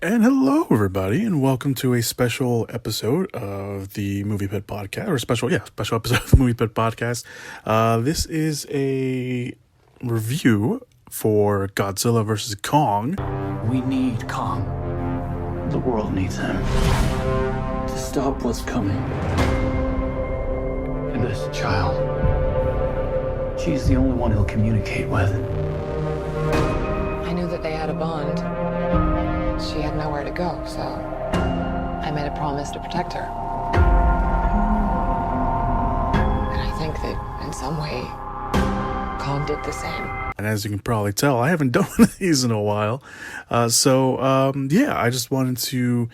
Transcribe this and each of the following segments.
And hello, everybody, and welcome to a special episode of the Movie Pit Podcast, or special episode of the Movie Pit Podcast. This is a review for Godzilla vs. Kong. We need Kong. The world needs him to stop what's coming. And this child, she's the only one he'll communicate with. I knew that they had a bond. She had nowhere to go, so I made a promise to protect her. And I think that in some way, Kong did the same. And as you can probably tell, I haven't done one of these in a while. I just wanted to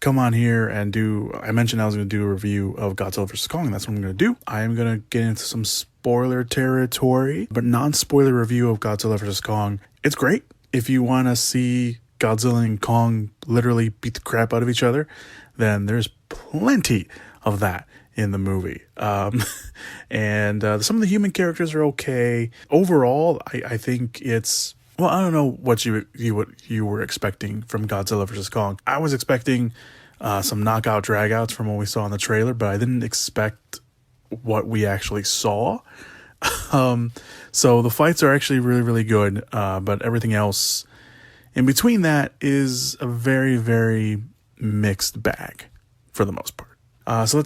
come on here and I mentioned I was going to do a review of Godzilla vs. Kong, and that's what I'm going to do. I am going to get into some spoiler territory, but non-spoiler review of Godzilla vs. Kong. It's great. If you want to see Godzilla and Kong literally beat the crap out of each other, then there's plenty of that in the movie. And some of the human characters are okay. Overall, I think it's, well, I don't know what you were expecting from Godzilla vs. Kong. I was expecting some knockout dragouts from what we saw in the trailer, but I didn't expect what we actually saw. So the fights are actually really, really good, but everything else in between that is a very, very mixed bag for the most part. So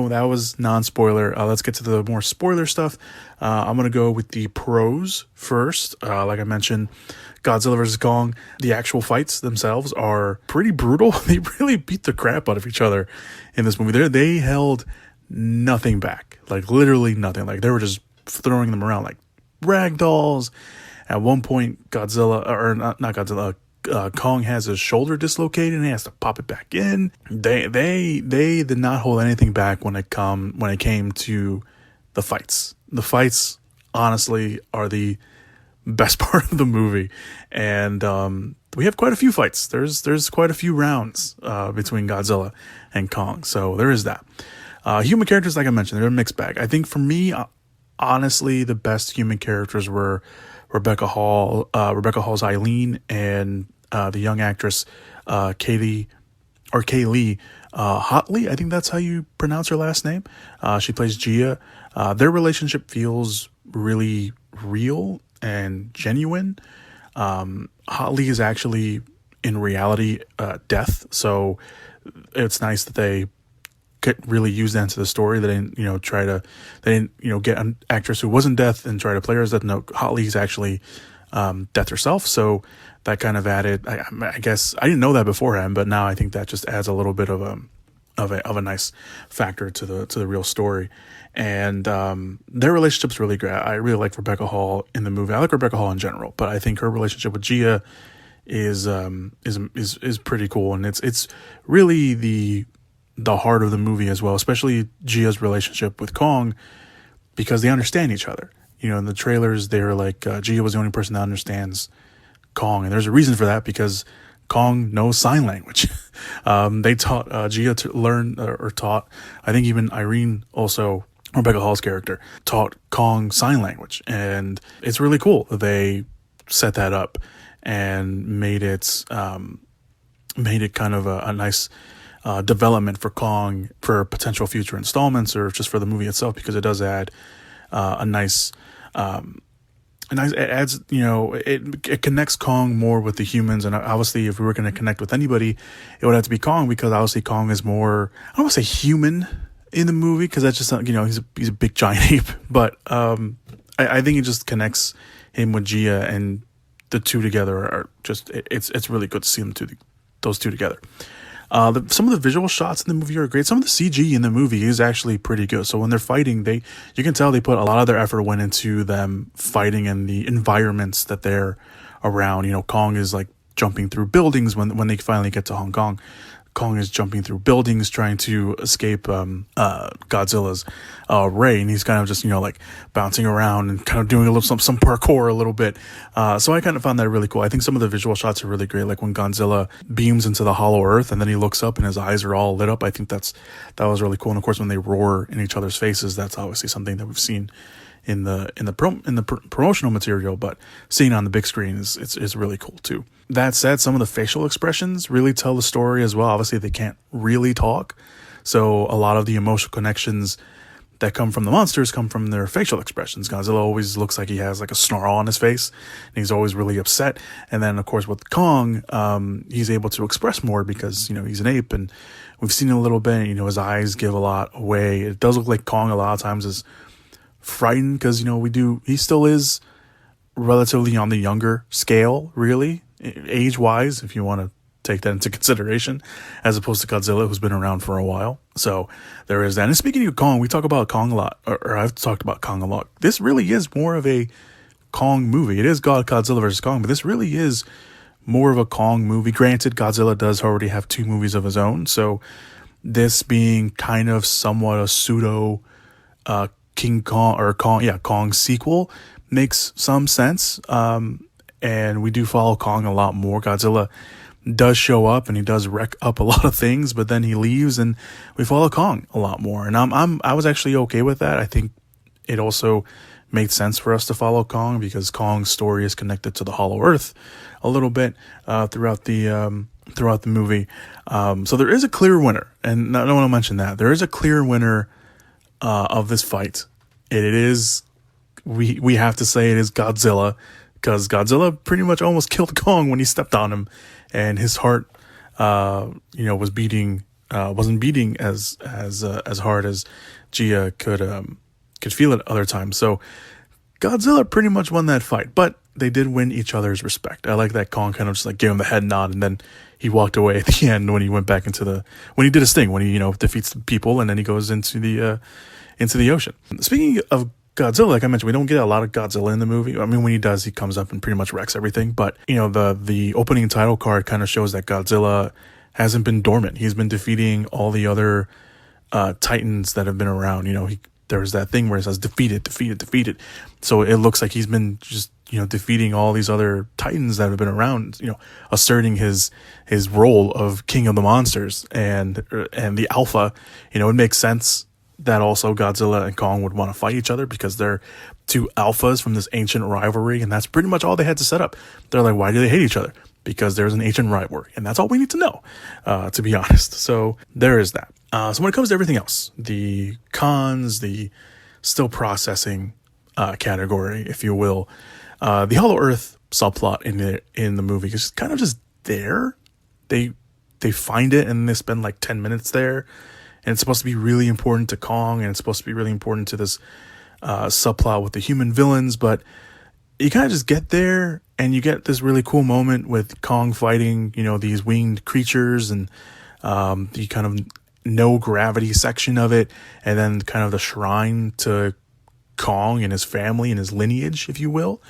that was non-spoiler. Let's get to the more spoiler stuff. I'm going to go with the pros first. Like I mentioned, Godzilla vs. Kong, the actual fights themselves are pretty brutal. They really beat the crap out of each other in this movie. They held nothing back, like literally nothing. Like they were just throwing them around like rag dolls. At one point, Kong has his shoulder dislocated and he has to pop it back in. They did not hold anything back when it came to the fights. The fights, honestly, are the best part of the movie, and we have quite a few fights. There's quite a few rounds between Godzilla and Kong, so there is that. Human characters, like I mentioned, they're a mixed bag. I think for me, honestly, the best human characters were Rebecca Hall's Eileen, and the young actress Kaylee Hotley. I think that's how you pronounce her last name. She plays Gia. Their relationship feels really real and genuine. Hotley is actually in reality death, so it's nice that they could really use that into the story. They didn't get an actress who wasn't death and try to play her as death. No, Hotley's actually death herself. So that kind of added, I guess I didn't know that beforehand, but now I think that just adds a little bit of a nice factor to the real story. And their relationship's really great. I really like Rebecca Hall in the movie. I like Rebecca Hall in general, but I think her relationship with Gia is pretty cool, and it's really the heart of the movie as well, especially Gia's relationship with Kong, because they understand each other. You know, in the trailers, they're like, Gia was the only person that understands Kong, and there's a reason for that, because Kong knows sign language. They taught Gia to learn, or taught, I think even Irene, also Rebecca Hall's character, taught Kong sign language, and it's really cool that they set that up and made it kind of a nice development for Kong for potential future installments, or just for the movie itself, because it does add it adds, it connects Kong more with the humans. And obviously, if we were going to connect with anybody, it would have to be Kong, because obviously Kong is more, I don't want to say human in the movie, because that's just, he's a big giant ape, but I think it just connects him with Gia, and the two together are just, it's really good to see those two together. Some of the visual shots in the movie are great. Some of the CG in the movie is actually pretty good. So when they're fighting, you can tell they put a lot of their effort went into them fighting and the environments that they're around. Kong is like jumping through buildings when they finally get to Hong Kong. Kong is jumping through buildings trying to escape Godzilla's ray, and he's kind of just like bouncing around and kind of doing a little some parkour a little bit. So I kind of found that really cool. I think some of the visual shots are really great, like when Godzilla beams into the hollow earth and then he looks up and his eyes are all lit up. I think that was really cool. And of course, when they roar in each other's faces, that's obviously something that we've seen in the promotional material, but seeing on the big screen is really cool too. That said, some of the facial expressions really tell the story as well. Obviously, they can't really talk, so a lot of the emotional connections that come from the monsters come from their facial expressions. Godzilla always looks like he has like a snarl on his face, and he's always really upset. And then, of course, with Kong, he's able to express more because, he's an ape, and we've seen it a little bit. His eyes give a lot away. It does look like Kong a lot of times is frightened because, he still is relatively on the younger scale, really, age-wise, if you want to take that into consideration, as opposed to Godzilla, who's been around for a while. So there is that. And speaking of Kong, we talk about Kong a lot, or I've talked about Kong a lot. This really is more of a Kong movie. It is Godzilla versus Kong, but this really is more of a Kong movie. Granted, Godzilla does already have 2 movies of his own, so this being kind of somewhat a pseudo King Kong or Kong sequel makes some sense. And we do follow Kong a lot more. Godzilla does show up and he does wreck up a lot of things, but then he leaves and we follow Kong a lot more. And I was actually okay with that. I think it also made sense for us to follow Kong because Kong's story is connected to the Hollow Earth a little bit throughout the movie. So there is a clear winner, and I don't want to mention that there is a clear winner of this fight. And it is, we have to say, it is Godzilla. Because Godzilla pretty much almost killed Kong when he stepped on him, and his heart, was beating, wasn't beating as hard as Gia could feel it other times. So Godzilla pretty much won that fight, but they did win each other's respect. I like that Kong kind of just like gave him the head nod, and then he walked away at the end when he went back when he did his thing, when he defeats the people, and then he goes into the ocean. Speaking of Godzilla, like I mentioned, we don't get a lot of Godzilla in the movie. I mean, when he does, he comes up and pretty much wrecks everything. But, the opening title card kind of shows that Godzilla hasn't been dormant. He's been defeating all the other titans that have been around. There's that thing where it says defeated, defeated, defeated. So it looks like he's been just, defeating all these other titans that have been around, asserting his role of king of the monsters and the alpha. It makes sense that also Godzilla and Kong would want to fight each other because they're 2 alphas from this ancient rivalry, and that's pretty much all they had to set up. They're like, why do they hate each other? Because there's an ancient rivalry, and that's all we need to know, to be honest. So there is that. So when it comes to everything else, the cons, the still processing category, if you will, the Hollow Earth subplot in the movie is kind of just there. They find it and they spend like 10 minutes there. And it's supposed to be really important to Kong, and it's supposed to be really important to this subplot with the human villains. But you kind of just get there, and you get this really cool moment with Kong fighting, these winged creatures, and the kind of no gravity section of it, and then kind of the shrine to Kong and his family and his lineage, if you will.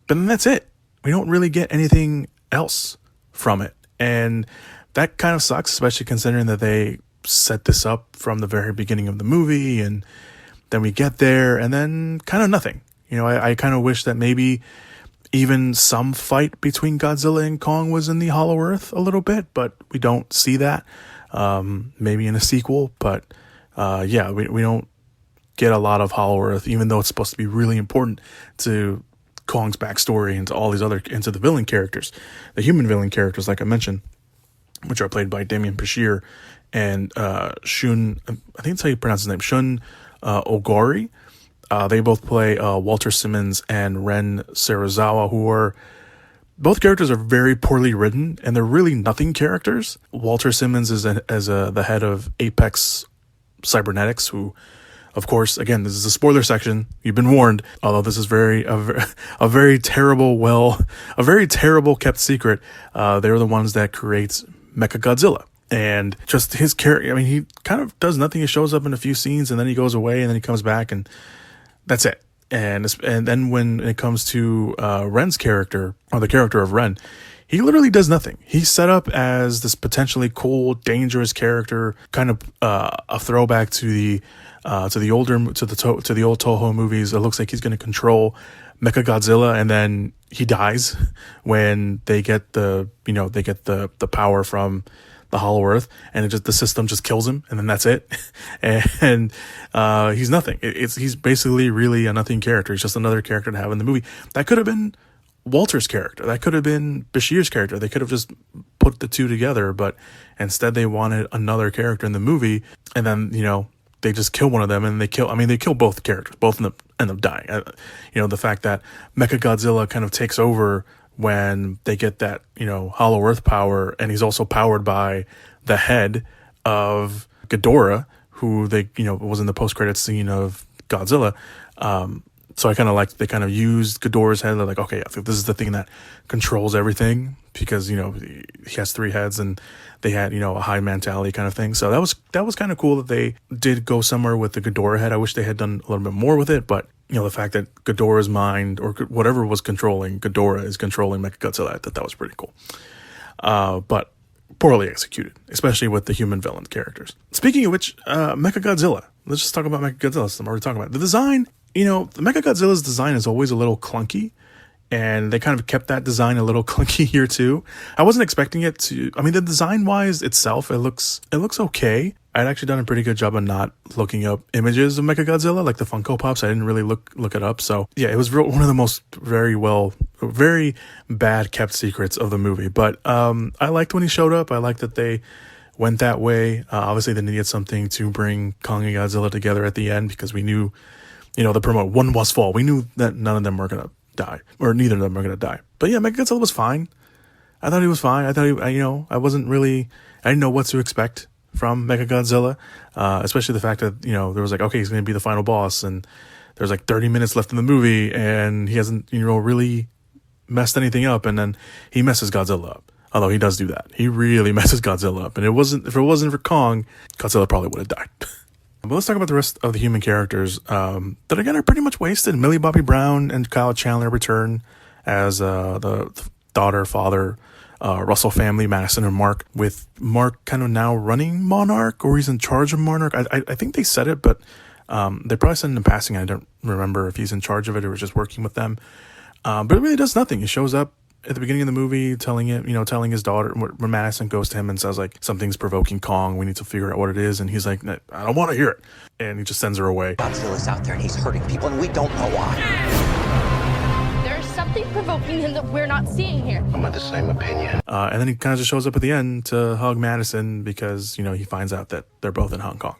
But then that's it. We don't really get anything else from it. And that kind of sucks, especially considering that they set this up from the very beginning of the movie, and then we get there and then kind of nothing. I kind of wish that maybe even some fight between Godzilla and Kong was in the Hollow Earth a little bit, but we don't see that. Maybe in a sequel, but we don't get a lot of Hollow Earth, even though it's supposed to be really important to Kong's backstory and to all these into the villain characters, the human villain characters, like I mentioned, which are played by Damian Bashir and Shun, I think that's how you pronounce his name, Shun Ogori. They both play Walter Simmons and Ren Serizawa, who are both characters are very poorly written, and they're really nothing characters. Walter Simmons is the head of Apex Cybernetics, who, of course, again, this is a spoiler section. You've been warned. Although this is a very terrible kept secret. They're the ones that create Mechagodzilla. And just his character, I mean, he kind of does nothing. He shows up in a few scenes, and then he goes away, and then he comes back, and that's it. And then when it comes to Ren's character, or the character of Ren, he literally does nothing. He's set up as this potentially cool, dangerous character, kind of a throwback to the old Toho movies. It looks like he's going to control Mechagodzilla, and then he dies when they get the power from the Hollow Earth, and the system just kills him, and then that's it. And he's nothing. He's basically really a nothing character. He's just another character to have in the movie. That could have been Walter's character. That could have been Bashir's character. They could have just put the two together, but instead they wanted another character in the movie, and then, they just kill one of them, and they kill both characters. Both end up dying. The fact that Mechagodzilla kind of takes over when they get that, Hollow Earth power, and he's also powered by the head of Ghidorah, who was in the post-credits scene of Godzilla. So I kind of like they kind of used Ghidorah's head. They're like, okay, I think this is the thing that controls everything, because he has 3 heads, and they had a high mentality kind of thing. So that was kind of cool that they did go somewhere with the Ghidorah head. I wish they had done a little bit more with it, but the fact that Ghidorah's mind, or whatever was controlling Ghidorah, is controlling Mechagodzilla, I thought that was pretty cool. But poorly executed, especially with the human villain characters. Speaking of which, Mechagodzilla. Let's just talk about Mechagodzilla. I'm already talking about the design. Mechagodzilla's design is always a little clunky, and they kind of kept that design a little clunky here too. I wasn't expecting it to. I mean, the design wise itself, it looks okay. I'd actually done a pretty good job of not looking up images of Mechagodzilla, like the Funko Pops. I didn't really look it up. So yeah, it was one of the most very bad kept secrets of the movie. But I liked when he showed up. I liked that they went that way. Obviously, they needed something to bring Kong and Godzilla together at the end, because we knew, the promo, one must fall. We knew that none of them were going to die, or neither of them were going to die. But yeah, Mechagodzilla was fine. I thought he was fine. I thought I didn't know what to expect from Mechagodzilla, especially the fact that, there was like, okay, he's going to be the final boss, and there's like 30 minutes left in the movie, and he hasn't, really messed anything up, and then he messes Godzilla up. Although he does do that. He really messes Godzilla up. And if it wasn't for Kong, Godzilla probably would have died. But let's talk about the rest of the human characters that, again, are pretty much wasted. Millie Bobby Brown and Kyle Chandler return as the daughter, father, Russell family, Madison and Mark, with Mark kind of now running Monarch, or he's in charge of Monarch. I think they said it, but they probably said it in passing. I don't remember if he's in charge of it or just working with them. But it really does nothing. He shows up at the beginning of the movie telling his daughter, when Madison goes to him and says, like, something's provoking Kong, we need to figure out what it is, and he's like, I don't want to hear it, and he just sends her away. Godzilla's out there and he's hurting people, and we don't know why. There's something provoking him that we're not seeing here. I'm of the same opinion. And then he kind of just shows up at the end to hug Madison, because he finds out that they're both in Hong Kong.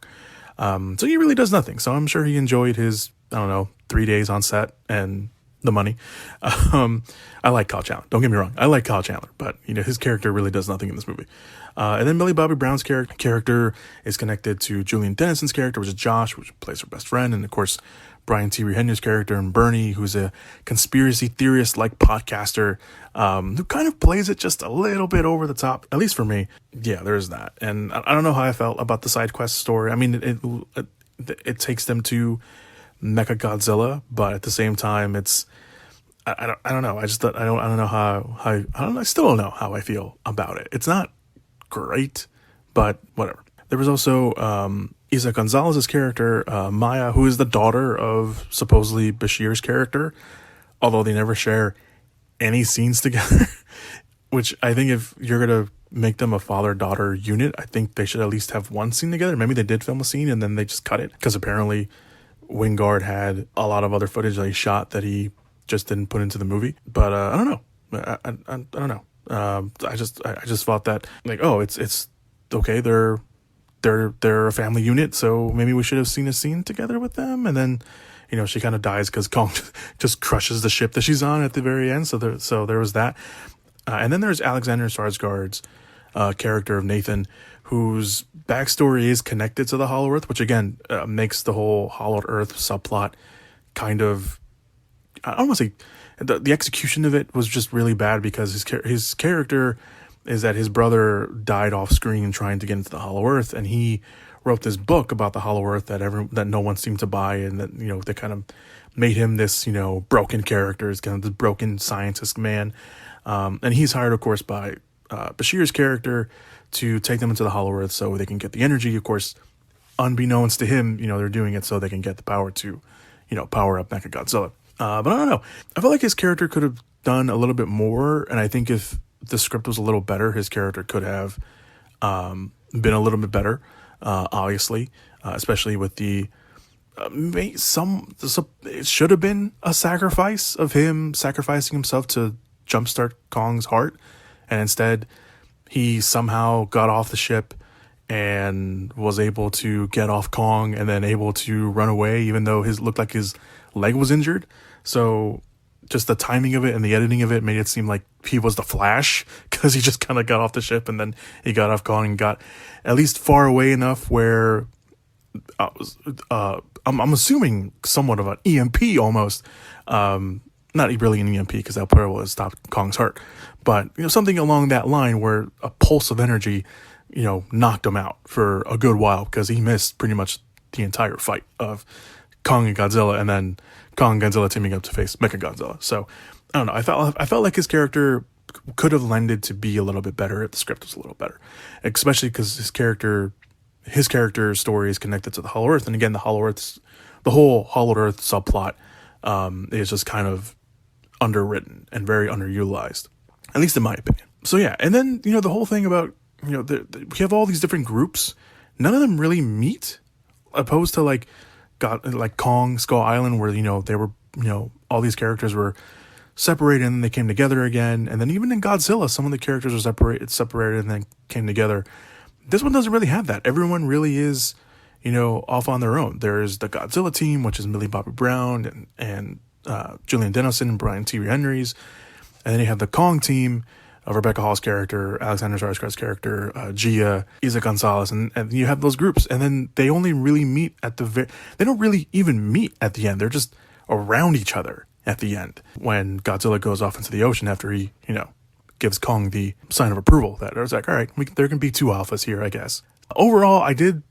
So he really does nothing. So I'm sure he enjoyed his 3 days on set and the money. I like Kyle Chandler. Don't get me wrong. I like Kyle Chandler, but his character really does nothing in this movie. And then Millie Bobby Brown's character is connected to Julian Dennison's character, which is Josh, which plays her best friend, and of course Brian T. Henry's character, and Bernie, who's a conspiracy theorist like podcaster, who kind of plays it just a little bit over the top, at least for me. Yeah, there's that. And I don't know how I felt about the side quest story. I mean, it takes them to Mechagodzilla, but at the same time, it's I don't know. I don't know how I still don't know how I feel about it. It's not great, but whatever. There was also Isa Gonzalez's character, Maya, who is the daughter of supposedly Bashir's character, although they never share any scenes together. Which I think, if you're gonna make them a father-daughter unit, I think they should at least have one scene together. Maybe they did film a scene and then they just cut it, because apparently Wingard had a lot of other footage that he shot that he just didn't put into the movie. But I don't know. I don't know. I just thought that, like, oh, it's okay. They're a family unit, so maybe we should have seen a scene together with them. And then, she kind of dies because Kong just crushes the ship that she's on at the very end. So there was that. And then there's Alexander Skarsgård's character of Nathan, whose backstory is connected to the Hollow Earth, which again makes the whole Hollow Earth subplot kind of, I don't want to say, the execution of it was just really bad, because his character is that his brother died off screen trying to get into the Hollow Earth, and he wrote this book about the Hollow Earth that no one seemed to buy, and that they kind of made him this broken character, is kind of this broken scientist man, and he's hired, of course, by Bashir's character to take them into the Hollow Earth so they can get the energy. Of course, unbeknownst to him, they're doing it so they can get the power to, power up Mechagodzilla. But I don't know. I feel like his character could have done a little bit more, and I think if the script was a little better, his character could have been a little bit better, obviously, especially with the it should have been a sacrifice of him sacrificing himself to jumpstart Kong's heart, and instead he somehow got off the ship and was able to get off Kong and then able to run away, even though looked like his leg was injured. So just the timing of it and the editing of it made it seem like he was the Flash, because he just kind of got off the ship and then he got off Kong and got at least far away enough where I'm assuming somewhat of an EMP almost. Not really an EMP, because that probably would have stopped Kong's heart, but something along that line where a pulse of energy knocked him out for a good while, because he missed pretty much the entire fight of Kong and Godzilla, and then Kong and Godzilla teaming up to face Mechagodzilla. So I don't know. I felt like his character could have lended to be a little bit better if the script was a little better, especially because his character story is connected to the Hollow Earth, and again, the whole Hollow Earth subplot is just kind of underwritten and very underutilized, at least in my opinion. So yeah, and then the whole thing about we have all these different groups, none of them really meet, opposed to like Kong Skull Island, where they were all these characters were separated and they came together again, and then even in Godzilla some of the characters were separated and then came together. This one doesn't really have that. Everyone really is off on their own. There's the Godzilla team, which is Millie Bobby Brown and Julian Dennison and Brian Tyree Henry's, and then you have the Kong team of Rebecca Hall's character, Alexander Skarsgård's character, Gia, Isa Gonzalez, and you have those groups, and then they only really meet they don't really even meet at the end. They're just around each other at the end when Godzilla goes off into the ocean after he gives Kong the sign of approval. That I was like, all right, there can be two alphas here, I guess. Overall, I did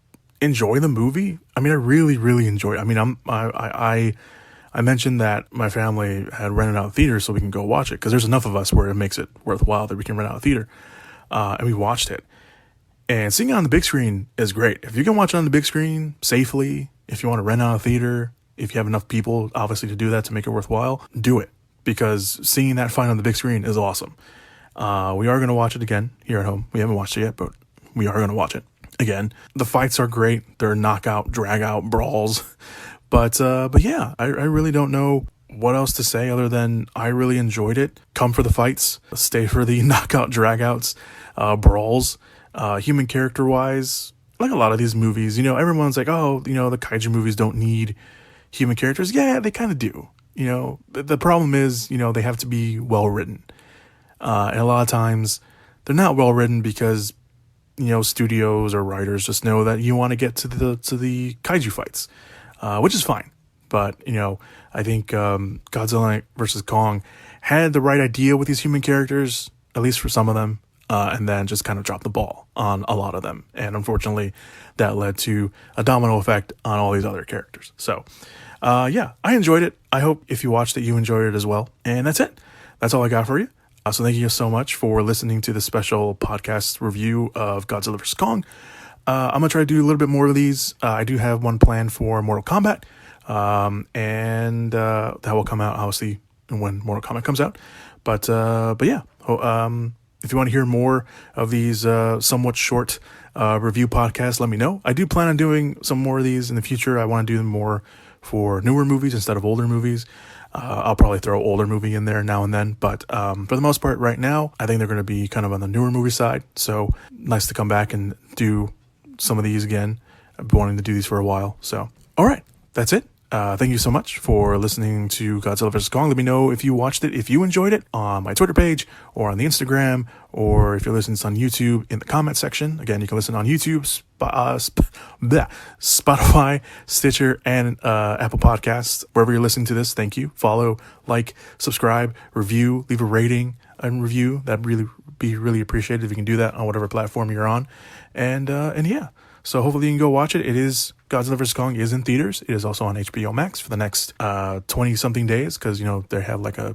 enjoy the movie. I mean, I really, really enjoyed it. I mean, I mentioned that my family had rented out theaters so we can go watch it, because there's enough of us where it makes it worthwhile that we can rent out a theater. And we watched it. And seeing it on the big screen is great. If you can watch it on the big screen safely, if you want to rent out a theater, if you have enough people, obviously, to do that to make it worthwhile, do it. Because seeing that fight on the big screen is awesome. We are going to watch it again here at home. We haven't watched it yet, but we are going to watch it again. The fights are great. They're knockout, drag out brawls. But yeah, I really don't know what else to say other than I really enjoyed it. Come for the fights, stay for the knockout, dragouts, brawls. Human character wise, like a lot of these movies, everyone's like, oh, the kaiju movies don't need human characters. Yeah, they kind of do. The problem is, they have to be well written. And a lot of times they're not well written because, studios or writers just know that you want to get to the kaiju fights. Which is fine. But, I think Godzilla vs. Kong had the right idea with these human characters, at least for some of them, and then just kind of dropped the ball on a lot of them. And unfortunately, that led to a domino effect on all these other characters. So, yeah, I enjoyed it. I hope if you watched it, you enjoyed it as well. And that's it. That's all I got for you. So thank you so much for listening to this special podcast review of Godzilla vs. Kong. I'm going to try to do a little bit more of these. I do have one planned for Mortal Kombat, and that will come out, obviously, when Mortal Kombat comes out. But yeah, if you want to hear more of these somewhat short review podcasts, let me know. I do plan on doing some more of these in the future. I want to do them more for newer movies instead of older movies. I'll probably throw an older movie in there now and then, but for the most part right now, I think they're going to be kind of on the newer movie side. So nice to come back and do some of these again. I've been wanting to do these for a while. So, all right, that's it. Thank you so much for listening to Godzilla vs. Kong. Let me know if you watched it, if you enjoyed it, on my Twitter page or on the Instagram, or if you're listening to this on YouTube in the comment section. Again, you can listen on YouTube, Spotify, Stitcher, and Apple Podcasts. Wherever you're listening to this, thank you. Follow, like, subscribe, review, leave a rating and review. That'd be really appreciated if you can do that on whatever platform you're on. And yeah, so hopefully you can go watch it. It is Godzilla vs. Kong is in theaters. It is also on HBO Max for the next 20 something days, because they have like a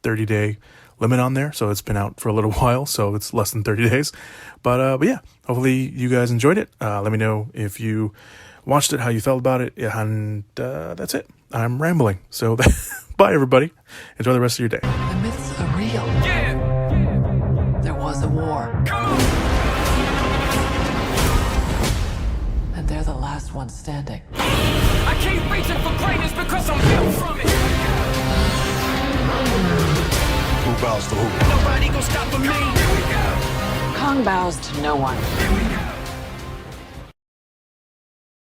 30-day limit on there, so it's been out for a little while, so it's less than 30 days. But yeah, hopefully you guys enjoyed it. Let me know if you watched it, how you felt about it, and that's it. I'm rambling, so bye everybody. Enjoy the rest of your day. The myths are real. Yeah. There was a war. And they're the last ones standing. I can't bows to no one.